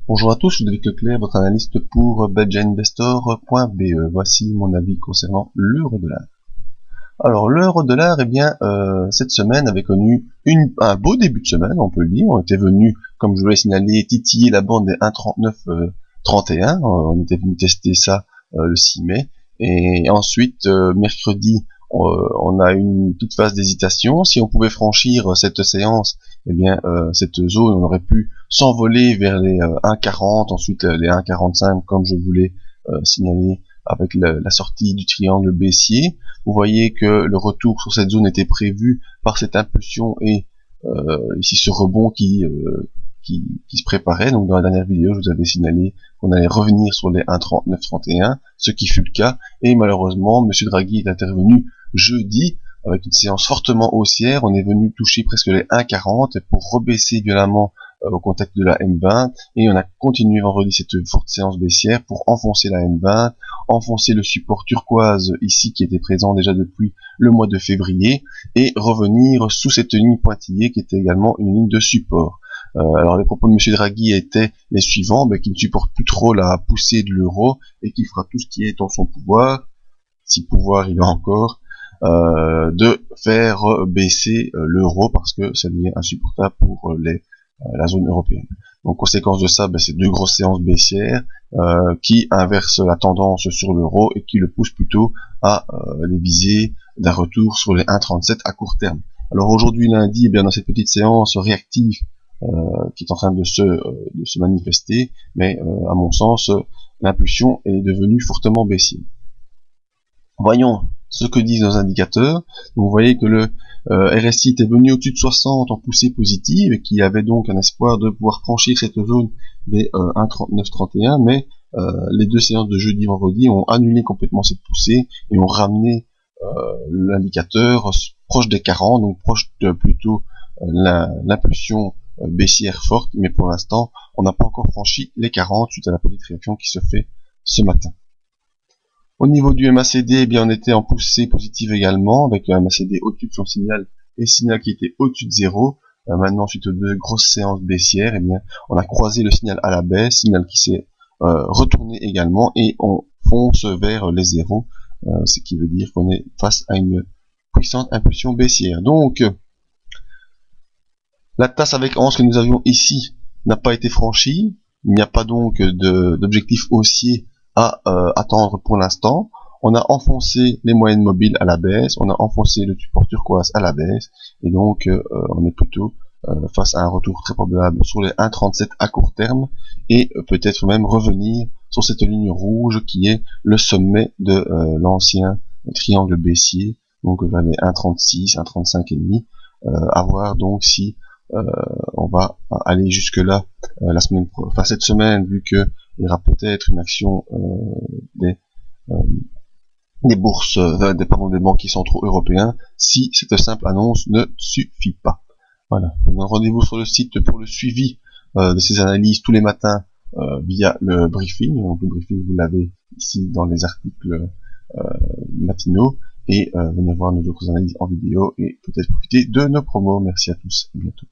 Bonjour à tous, je suis David Leclerc, votre analyste pour BadgerInvestor.be. Voici mon avis concernant l'euro-dollar. Alors l'euro-dollar, cette semaine avait connu un beau début de semaine, on peut le dire. On était venu, comme je vous l'ai signalé, titiller la bande des 1,3931. On était venu tester ça le 6 mai. Et ensuite, mercredi, on a eu une petite phase d'hésitation. Si on pouvait franchir cette séance, cette zone, on aurait pu s'envoler vers les 1,40, ensuite les 1,45, comme je voulais signaler avec la sortie du triangle baissier. Vous voyez que le retour sur cette zone était prévu par cette impulsion et ici ce rebond qui se préparait. Donc dans la dernière vidéo, je vous avais signalé qu'on allait revenir sur les 1,3931, ce qui fut le cas. Et malheureusement, M. Draghi est intervenu jeudi avec une séance fortement haussière. On est venu toucher presque les 1,40 pour rebaisser violemment au contact de la M20, et on a continué vendredi cette forte séance baissière pour enfoncer la M20, enfoncer le support turquoise ici qui était présent déjà depuis le mois de février, et revenir sous cette ligne pointillée qui était également une ligne de support. Alors les propos de M. Draghi étaient les suivants, qui ne supporte plus trop la poussée de l'euro et qui fera tout ce qui est en son pouvoir, si pouvoir il a encore, de faire baisser l'euro parce que ça devient insupportable pour la zone européenne. Donc conséquence de ça, c'est deux grosses séances baissières qui inversent la tendance sur l'euro et qui le poussent plutôt à les viser d'un retour sur les 1,37 à court terme. Alors aujourd'hui lundi, dans cette petite séance réactive qui est en train de se manifester, mais à mon sens, l'impulsion est devenue fortement baissière. Voyons ce que disent nos indicateurs. Donc, vous voyez que le RSI était venu au-dessus de 60 en poussée positive et qui avait donc un espoir de pouvoir franchir cette zone des 1,3931, mais les deux séances de jeudi et vendredi ont annulé complètement cette poussée et ont ramené l'indicateur proche des 40, donc proche de plutôt l'impulsion baissière forte, mais pour l'instant on n'a pas encore franchi les 40 suite à la petite réaction qui se fait ce matin. Au niveau du MACD, on était en poussée positive également, avec un MACD au-dessus de son signal et signal qui était au-dessus de 0. Maintenant, suite aux deux grosses séances baissières, on a croisé le signal à la baisse, signal qui s'est retourné également, et on fonce vers les zéros, ce qui veut dire qu'on est face à une puissante impulsion baissière. Donc, la tasse avec 11 que nous avions ici n'a pas été franchie, il n'y a pas donc d'objectif haussier à attendre pour l'instant. On a enfoncé les moyennes mobiles à la baisse, on a enfoncé le support turquoise à la baisse, et donc on est plutôt face à un retour très probable sur les 1,37 à court terme, et peut-être même revenir sur cette ligne rouge qui est le sommet de l'ancien triangle baissier, donc vers les 1,36, 1,35 et demi, à voir donc si on va aller jusque là cette semaine, vu que il y aura peut-être une action des bourses, des banquiers centraux européens, si cette simple annonce ne suffit pas. Voilà. Rendez-vous sur le site pour le suivi de ces analyses tous les matins via le briefing. Donc le briefing, vous l'avez ici dans les articles matinaux, et venir voir nos autres analyses en vidéo et peut-être profiter de nos promos. Merci à tous, à bientôt.